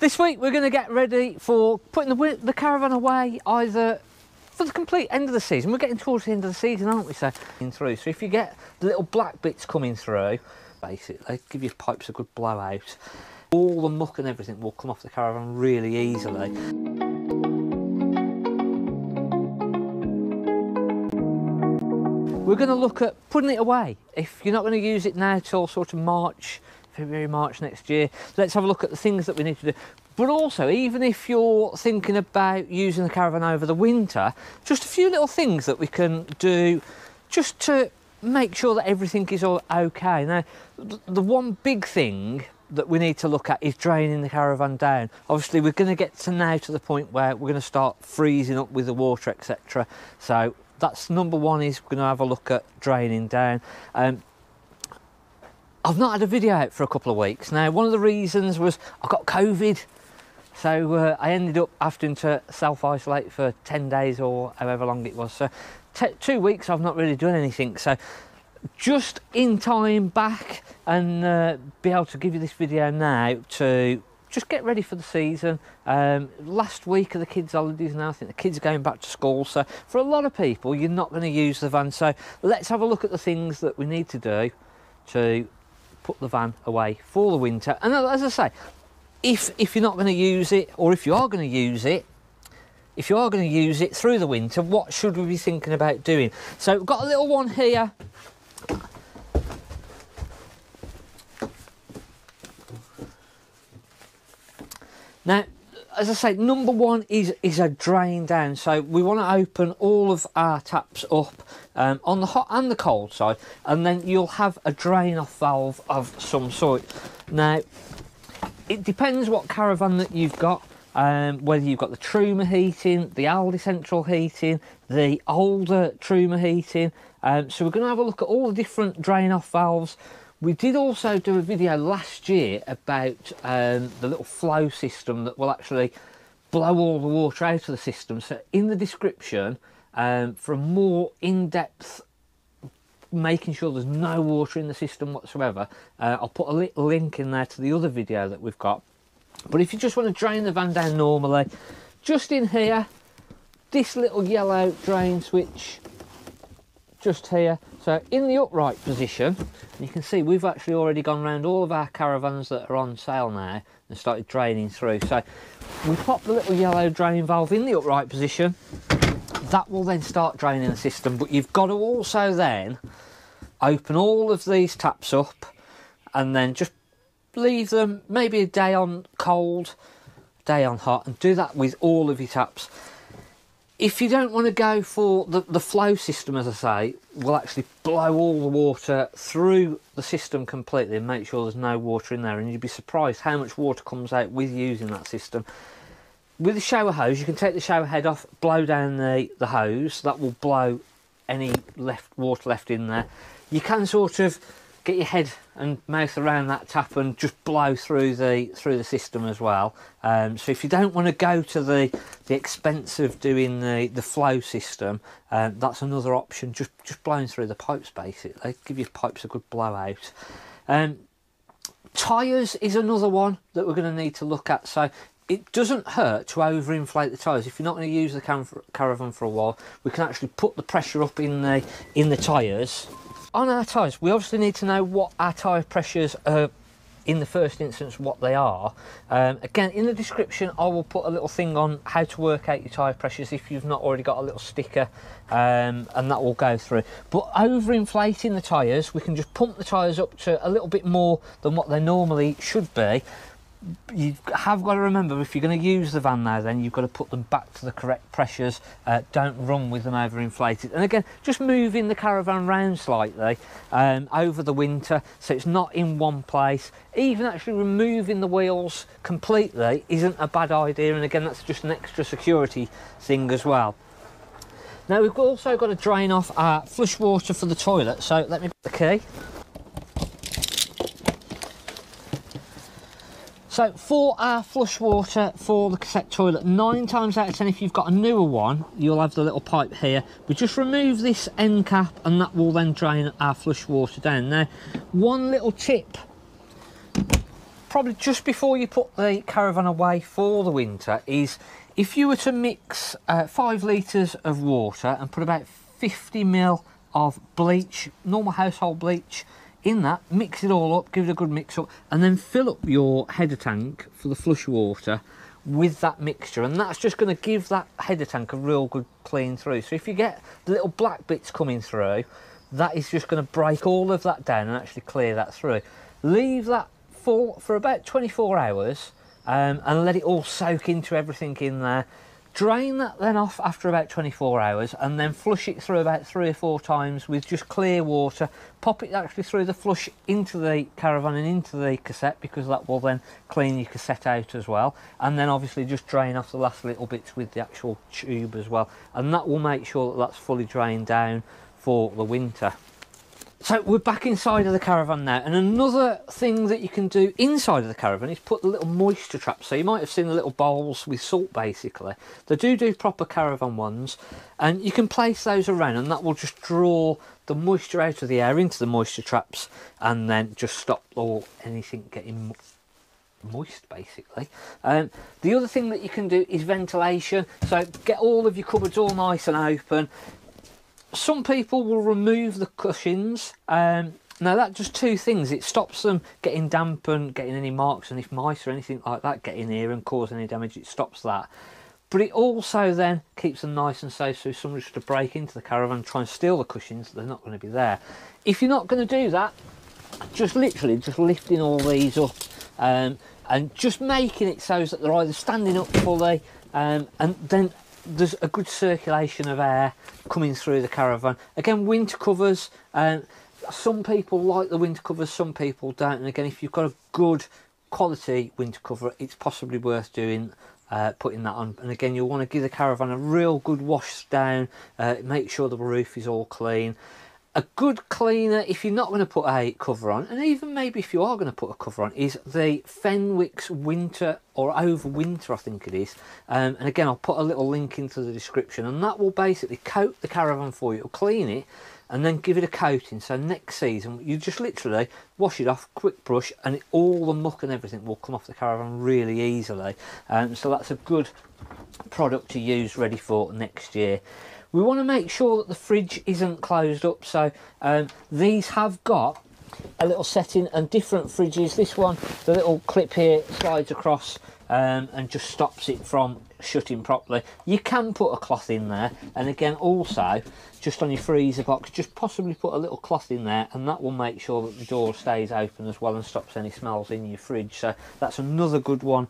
This week we're going to get ready for putting the caravan away, either for the complete end of the season. We're getting towards the end of the season, aren't we? So if you get the little black bits coming through, basically give your pipes a good blowout, all the muck and everything will come off the caravan really easily. We're going to look at putting it away. If you're not going to use it now till sort of February, March next year, let's have a look at the things that we need to do. But also, even if you're thinking about using the caravan over the winter, just a few little things that we can do just to make sure that everything is all okay. Now, the one big thing that we need to look at is draining the caravan down. Obviously, we're going to get to the point where we're going to start freezing up with the water, etc. So that's number one, is we're going to have a look at draining down. I've not had a video out for a couple of weeks. Now, one of the reasons was I got COVID. So I ended up having to self-isolate for 10 days or however long it was. So 2 weeks I've not really done anything. So just in time back and be able to give you this video now to just get ready for the season. Last week of the kids' holidays now, I think the kids are going back to school. So for a lot of people, you're not going to use the van. So let's have a look at the things that we need to do to put the van away for the winter. And as I say, if you're not going to use it, or if you are going to use it, through the winter, what should we be thinking about doing? So we've got a little one here. Now, as I say, number one is a drain down. So we want to open all of our taps up on the hot and the cold side, and then you'll have a drain off valve of some sort. Now, it depends what caravan that you've got, whether you've got the Truma heating, the Aldi central heating, the older Truma heating. So we're going to have a look at all the different drain off valves. We did also do a video last year about the little flow system that will actually blow all the water out of the system. So in the description, for a more in-depth making sure there's no water in the system whatsoever, I'll put a little link in there to the other video that we've got. But if you just want to drain the van down normally, just in here, this little yellow drain switch just here. So in the upright position, you can see we've actually already gone around all of our caravans that are on sale now and started draining through. So we pop the little yellow drain valve in the upright position. That will then start draining the system, but you've got to also then open all of these taps up and then just leave them maybe a day on cold, day on hot, and do that with all of your taps. If you don't want to go for the flow system, as I say, will actually blow all the water through the system completely and make sure there's no water in there, and you'd be surprised how much water comes out with using that system. With the shower hose, you can take the shower head off, blow down the hose. That will blow any water left in there. You can sort of get your head and mouth around that tap and just blow through the system as well. So if you don't want to go to the expense of doing the flow system, that's another option. Just blowing through the pipes, basically. Give your pipes a good blowout. Tyres is another one that we're going to need to look at. So it doesn't hurt to overinflate the tyres. If you're not going to use the caravan for a while, we can actually put the pressure up in the tyres. On our tyres, we obviously need to know what our tyre pressures are in the first instance, what they are. Again, in the description, I will put a little thing on how to work out your tyre pressures if you've not already got a little sticker, and that will go through. But overinflating the tyres, we can just pump the tyres up to a little bit more than what they normally should be. You have got to remember, if you're going to use the van now, then you've got to put them back to the correct pressures. Don't run with them overinflated. And again, just moving the caravan round slightly over the winter so it's not in one place. Even actually removing the wheels completely isn't a bad idea, and again, that's just an extra security thing as well. Now, we've also got to drain off our flush water for the toilet, so let me put the key. So for our flush water for the cassette toilet, 9 times out of 10, if you've got a newer one, you'll have the little pipe here. We just remove this end cap and that will then drain our flush water down. Now, one little tip probably just before you put the caravan away for the winter is if you were to mix 5 litres of water and put about 50 ml of bleach, normal household bleach, in that, mix it all up, give it a good mix up, and then fill up your header tank for the flush water with that mixture, and that's just going to give that header tank a real good clean through. So if you get the little black bits coming through, that is just going to break all of that down and actually clear that through. Leave that full for about 24 hours and let it all soak into everything in there. Drain that then off after about 24 hours and then flush it through about 3 or 4 times with just clear water. Pop it actually through the flush into the caravan and into the cassette, because that will then clean your cassette out as well. And then obviously just drain off the last little bits with the actual tube as well. And that will make sure that that's fully drained down for the winter. So we're back inside of the caravan now, and another thing that you can do inside of the caravan is put the little moisture traps. So you might have seen the little bowls with salt basically. They do proper caravan ones, and you can place those around and that will just draw the moisture out of the air into the moisture traps and then just stop anything getting moist basically. The other thing that you can do is ventilation. So get all of your cupboards all nice and open. Some people will remove the cushions. Now that does 2 things. It stops them getting damp and getting any marks, and if mice or anything like that get in here and cause any damage, it stops that. But it also then keeps them nice and safe, so if someone just to break into the caravan and try and steal the cushions, they're not going to be there. If you're not going to do that, just literally just lifting all these up and just making it so that they're either standing up fully and then there's a good circulation of air coming through the caravan. Again, winter covers, some people like the winter covers, some people don't, and again, if you've got a good quality winter cover, it's possibly worth doing putting that on. And again, you'll want to give the caravan a real good wash down, make sure the roof is all clean. A good cleaner, if you're not going to put a cover on, and even maybe if you are going to put a cover on, is the Fenwick's Winter or Overwinter, I think it is. And again, I'll put a little link into the description, and that will basically coat the caravan for you. It'll clean it and then give it a coating. So next season, you just literally wash it off, quick brush, and all the muck and everything will come off the caravan really easily. So that's a good product to use ready for next year. We want to make sure that the fridge isn't closed up, so these have got a little setting, and different fridges. This one, the little clip here slides across and just stops it from shutting properly. You can put a cloth in there, and again also just on your freezer box, just possibly put a little cloth in there, and that will make sure that the door stays open as well and stops any smells in your fridge. So that's another good one.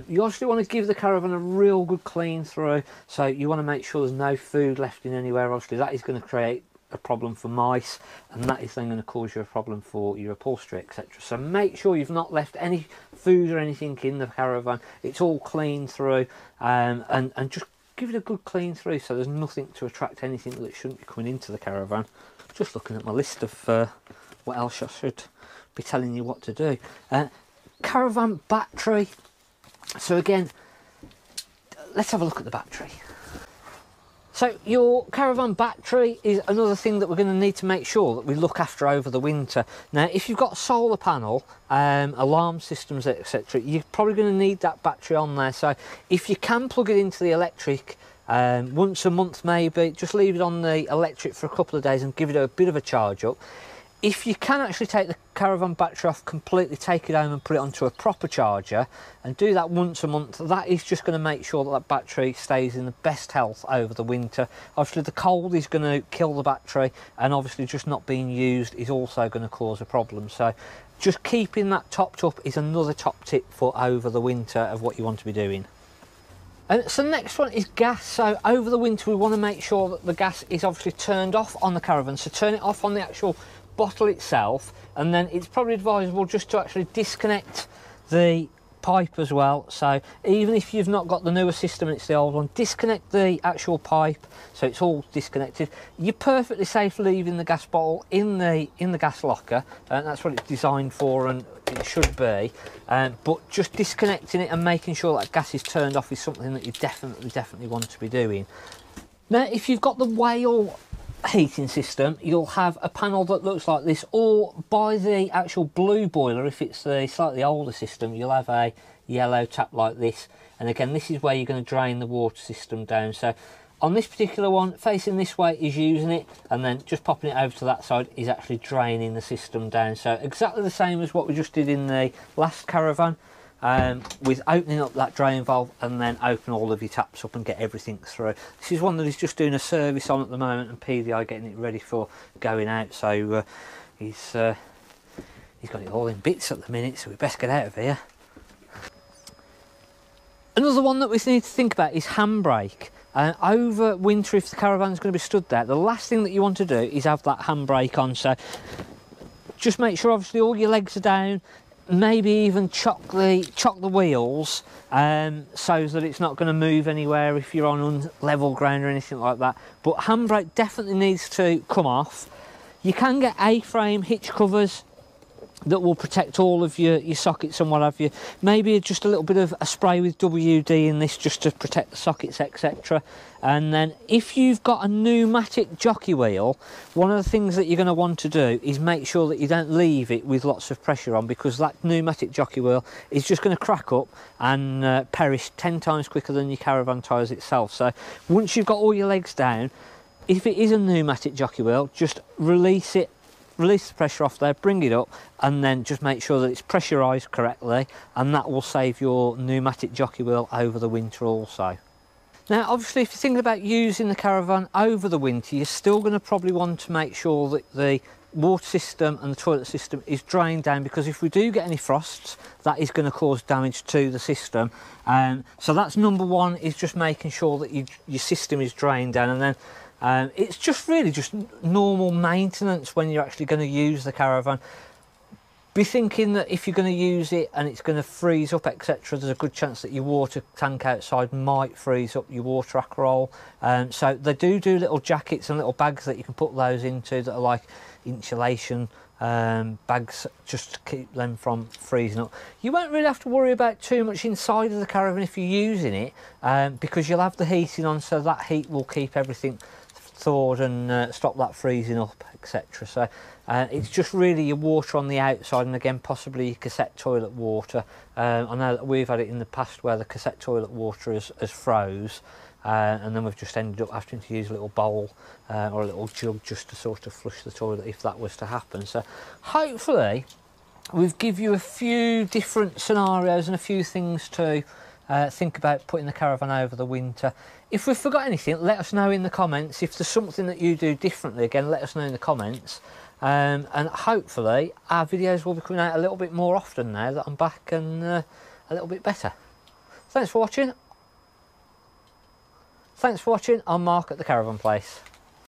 You obviously want to give the caravan a real good clean through, so you want to make sure there's no food left in anywhere. Obviously that is going to create a problem for mice, and that is then going to cause you a problem for your upholstery, etc. So make sure you've not left any food or anything in the caravan. It's all clean through, and just give it a good clean through, so there's nothing to attract anything that shouldn't be coming into the caravan. Just looking at my list of what else I should be telling you what to do. Caravan battery. So again, let's have a look at the battery. So your caravan battery is another thing that we're going to need to make sure that we look after over the winter. Now, if you've got a solar panel, alarm systems, etc., you're probably going to need that battery on there. So if you can plug it into the electric once a month maybe, just leave it on the electric for a couple of days and give it a bit of a charge up. If you can actually take the caravan battery off completely, take it home and put it onto a proper charger and do that once a month, that is just going to make sure that that battery stays in the best health over the winter. Obviously the cold is going to kill the battery, and obviously just not being used is also going to cause a problem. So just keeping that topped up is another top tip for over the winter of what you want to be doing. So the next one is gas. So over the winter we want to make sure that the gas is obviously turned off on the caravan. So turn it off on the actual bottle itself, and then it's probably advisable just to actually disconnect the pipe as well. So even if you've not got the newer system and it's the old one, disconnect the actual pipe so it's all disconnected. You're perfectly safe leaving the gas bottle in the gas locker, and that's what it's designed for and it should be, but just disconnecting it and making sure that gas is turned off is something that you definitely want to be doing. Now if you've got the whale heating system, you'll have a panel that looks like this, or by the actual blue boiler, if it's the slightly older system, you'll have a yellow tap like this. And again, this is where you're going to drain the water system down. So on this particular one, facing this way is using it, and then just popping it over to that side is actually draining the system down. So exactly the same as what we just did in the last Caravan, with opening up that drain valve and then open all of your taps up and get everything through. This is one that he's just doing a service on at the moment, and PDI getting it ready for going out. So he's got it all in bits at the minute, so we best get out of here. Another one that we need to think about is handbrake. Over winter, if the Caravan's going to be stood there, the last thing that you want to do is have that handbrake on. So just make sure obviously all your legs are down, maybe even chock the wheels, so that it's not going to move anywhere if you're on level ground or anything like that. But handbrake definitely needs to come off. You can get A-frame hitch covers that will protect all of your sockets and what have you. Maybe just a little bit of a spray with WD in this just to protect the sockets, etc. And then if you've got a pneumatic jockey wheel, one of the things that you're going to want to do is make sure that you don't leave it with lots of pressure on, because that pneumatic jockey wheel is just going to crack up and perish 10 times quicker than your Caravan tyres itself. So once you've got all your legs down, if it is a pneumatic jockey wheel, just release it, release the pressure off there, bring it up, and then just make sure that it's pressurised correctly, and that will save your pneumatic jockey wheel over the winter also. Now obviously if you're thinking about using the Caravan over the winter, you're still going to probably want to make sure that the water system and the toilet system is drained down, because if we do get any frosts, that is going to cause damage to the system. So that's number one, is just making sure that your system is drained down. And then it's just really just normal maintenance when you're actually going to use the Caravan. Be thinking that if you're going to use it and it's going to freeze up, etc., there's a good chance that your water tank outside might freeze up your water roll. So they do little jackets and little bags that you can put those into that are like insulation bags, just to keep them from freezing up. You won't really have to worry about too much inside of the Caravan if you're using it, because you'll have the heating on, so that heat will keep everything thawed and stop that freezing up, etc. So it's just really your water on the outside, and again possibly your cassette toilet water. I know that we've had it in the past where the cassette toilet water has froze, and then we've just ended up having to use a little bowl or a little jug just to sort of flush the toilet if that was to happen. So hopefully we've give you a few different scenarios and a few things to think about putting the Caravan over the winter. If we've forgot anything, let us know in the comments. If there's something that you do differently, again, let us know in the comments. And hopefully our videos will be coming out a little bit more often now that I'm back and a little bit better. Thanks for watching. I'm Mark at the Caravan Place.